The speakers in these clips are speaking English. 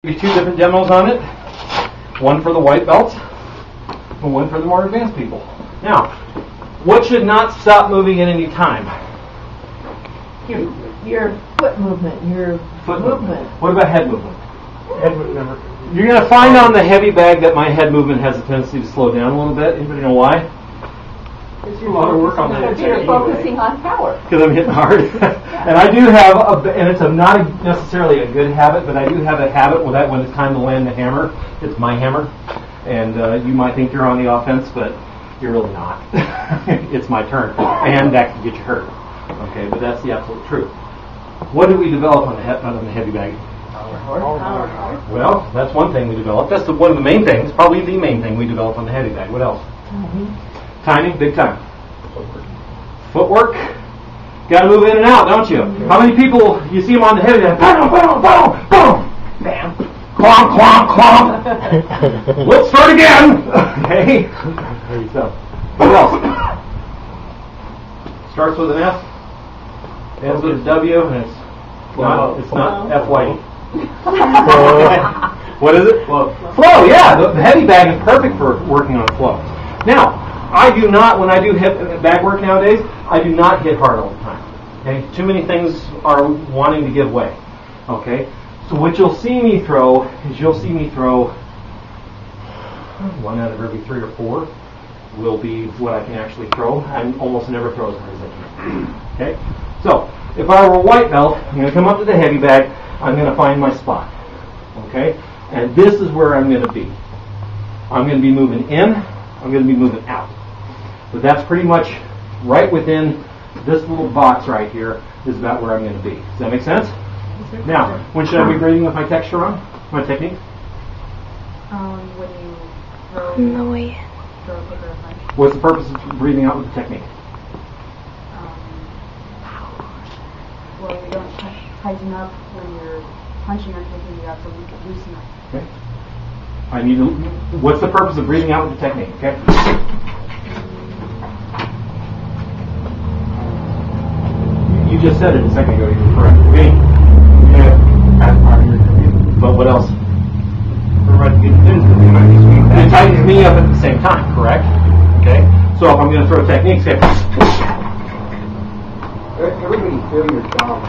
Two different demos on it, one for the white belts and one for the more advanced people. Now, what should not stop moving at any time? Your foot movement, your Foot movement. What about head movement? Head movement. You're going to find on the heavy bag that my head movement has a tendency to slow down a little bit. Anybody know why? There's a lot of work on that. You're focusing on power. Because I'm hitting hard. And I do have, and it's not necessarily a good habit, but I do have a habit with that when it's time to land the hammer. It's my hammer. And you might think you're on the offense, but you're really not. It's my turn. And that can get you hurt. Okay, but that's the absolute truth. What do we develop on the heavy bag? Power. Well, that's one thing we developed. That's one of the main things, probably the main thing we developed on the heavy bag. What else? Timing, big time. Footwork. Got to move in and out, don't you? How many people, you see them on the heavy bag, boom, boom, boom, boom, bam, clomp, clomp, clomp. Let's start again. Okay. So, what else? Starts with an F, ends with a W, and it's not F-white. What is it? Flow, yeah. The heavy bag is perfect for working on flow. Now, I do not, when I do bag work nowadays, I do not hit hard all the time. Okay? Too many things are wanting to give way. Okay? So what you'll see me throw is one out of every 3 or 4 will be what I can actually throw. I almost never throw as hard as I can. Okay? So, if I were a white belt, I'm going to come up to the heavy bag, I'm going to find my spot. Okay? And this is where I'm going to be. I'm going to be moving in, I'm going to be moving out. But that's pretty much right within this little box right here is about where I'm going to be. Does that make sense? Now, when should I be breathing with my texture on? My technique? When you throw No way. throw a kick or a punch. What's the purpose of breathing out with the technique? Well, you don't tighten up when you're punching or kicking. You have to loosen up. Okay. I need to. What's the purpose of breathing out with the technique? Okay. You just said it a second ago. You're correct. Okay. But what else? It tightens me up at the same time. Correct. Okay. So if I'm going to throw techniques, okay. Everybody feel your jaw.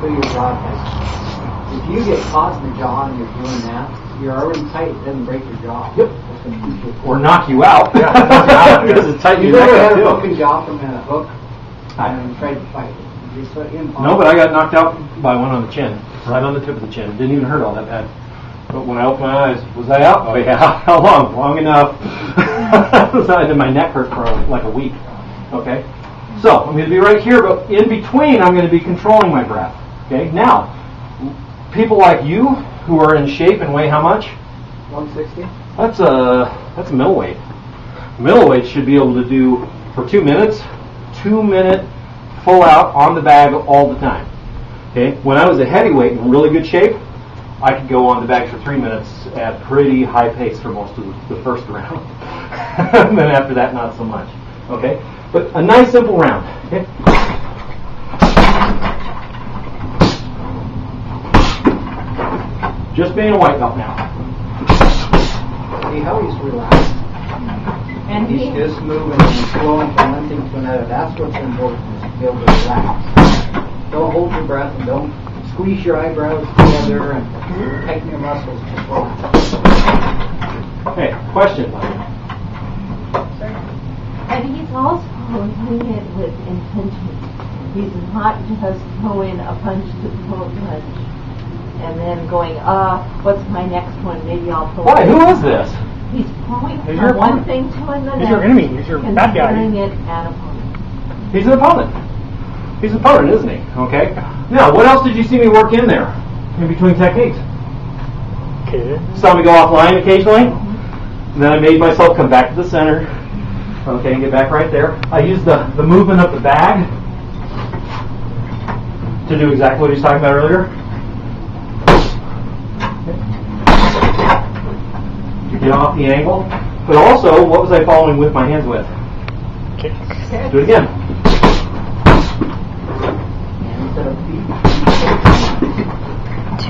Feel your jaw. If you get caught in the jaw and you're doing that, you're already tight. It doesn't break your jaw. Yep. It's going to keep you Or knock you out. Because it's tight. You never had a broken jaw from a hook and tried to fight it. No, but I got knocked out by one on the chin, right on the tip of the chin. It didn't even hurt all that bad. But when I opened my eyes, was I out? Oh yeah. How long? Long enough. And then my neck hurt for like a week. Okay. So I'm going to be right here, but in between, I'm going to be controlling my breath. Okay. Now, people like you who are in shape and weigh how much? 160. That's a middleweight. Middleweight should be able to do for 2 minutes, 2-minute full out on the bag all the time. Okay. When I was a heavyweight in really good shape, I could go on the bag for 3 minutes at pretty high pace for most of the first round. And then after that, not so much. Okay. But a nice simple round. Okay. Just being a white belt now. See how he's relaxed. And He's just moving and flowing from one thing to another. That's what's important, is to be able to relax. Don't hold your breath and don't squeeze your eyebrows together and tighten your muscles. Just relax. Okay, question. And he's also doing it with intention. He's not just throwing a punch to throw a punch and then going, what's my next one? Maybe I'll throw Why? Who is this? He's throwing He's from your one opponent. thing to another. He's your enemy. He's your bad guy. Considering it an opponent. He's an opponent. He's an opponent, isn't he? Okay. Now, what else did you see me work in there? In between techniques? Okay. Saw me go offline occasionally. And then I made myself come back to the center. Okay, and get back right there. I used the movement of the bag to do exactly what he was talking about earlier. To get off the angle. But also, what was I following with my hands with? Kick. Do it again. Instead of feet.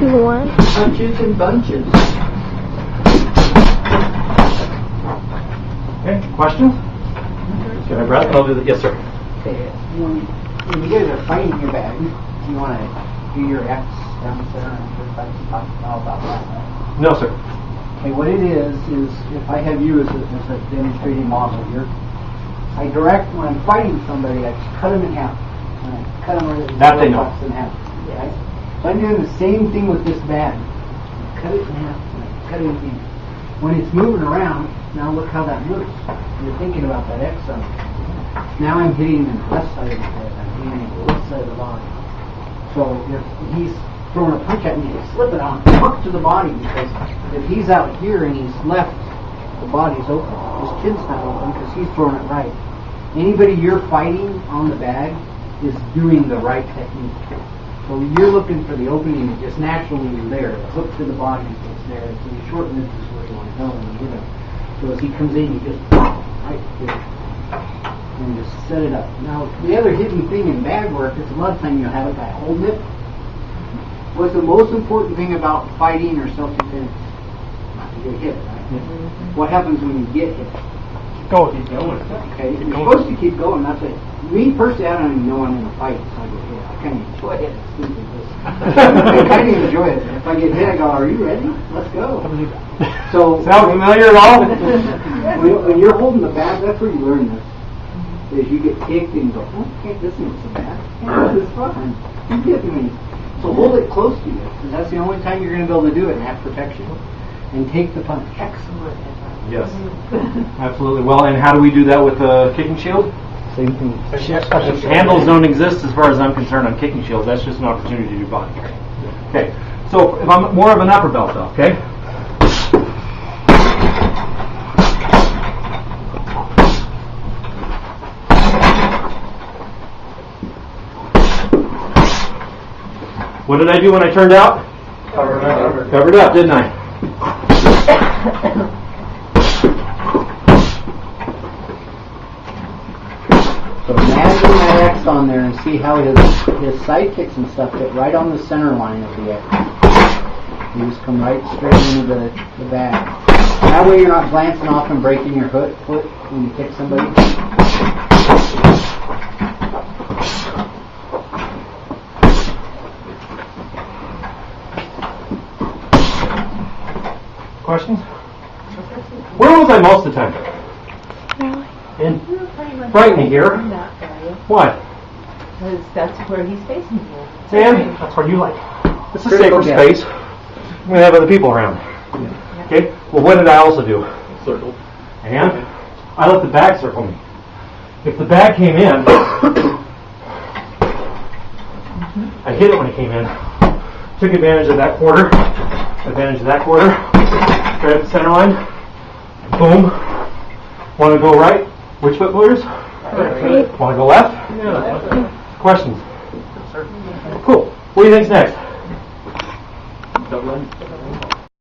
2, 1. Punches and bunches. Okay, questions? Get my breath and I'll do that. Yes, sir. Okay, when you guys are fighting your bag, you want to do your X down the center and just like you talked about that, right? No, sir. Okay, what it is if I have you as a demonstrating model, I direct when I'm fighting somebody, I just cut them in half. When I cut them That they know. in half. Right? So I'm doing the same thing with this bag. Cut it in half. Cut it in half. When it's moving around, now look how that moves. You're thinking about that X on it. Now I'm hitting the left side of the head. I'm hitting the left side of the body. So if he's throwing a punch at me, I slip it on hook to the body, because if he's out here and he's left, the body's open. His chin's not open because he's throwing it right. Anybody you're fighting on the bag is doing the right technique. So you're looking for the opening just naturally there. The hook to the body is there. So you shorten this is where you want to go and you hit him. So as he comes in, you just right here and just set it up. Now the other hidden thing in bag work is a lot of times you'll have a guy holding it. What's the most important thing about fighting or self-defense? Not to get hit, right? Mm-hmm. What happens when you get hit? Go. Keep going. Okay, you're supposed to keep going. That's it. Me personally, I don't even know I'm in a fight. So I get hit. I kind of enjoy it. I kind of enjoy it. If I get hit, I go, "Are you ready? Let's go." So sound familiar at all? when you're holding the bag, that's where you learn this. Is you get kicked and you go, "Oh, okay, this isn't so bad. Yeah, this is fun. He's hitting me." So hold it close to you, because that's the only time you're going to be able to do it and have protection. And take the punch. Excellent. Yes. Absolutely. Well, and how do we do that with the kicking shield? Same thing. Handles don't exist as far as I'm concerned on kicking shields. That's just an opportunity to do body training. Okay. So if I'm more of an upper belt though, okay? What did I do when I turned out? Covered up, didn't I? So imagine that X on there and see how his side kicks and stuff fit right on the center line of the X. You just come right straight into the bag. That way you're not glancing off and breaking your foot when you kick somebody. Questions? Where was I most of the time? In frightening here. What? Because that's where he's facing you. And that's where you like. It's a safer space. I'm going to have other people around. Yeah. Okay. Well, what did I also do? Circle. And I let the bag circle me. If the bag came in, I hit it when it came in. Took advantage of that quarter. Right at the center line. Boom. Want to go right? Which foot movers? Right. Want to go left? Yeah. Questions? Cool. What do you think's next? Double line.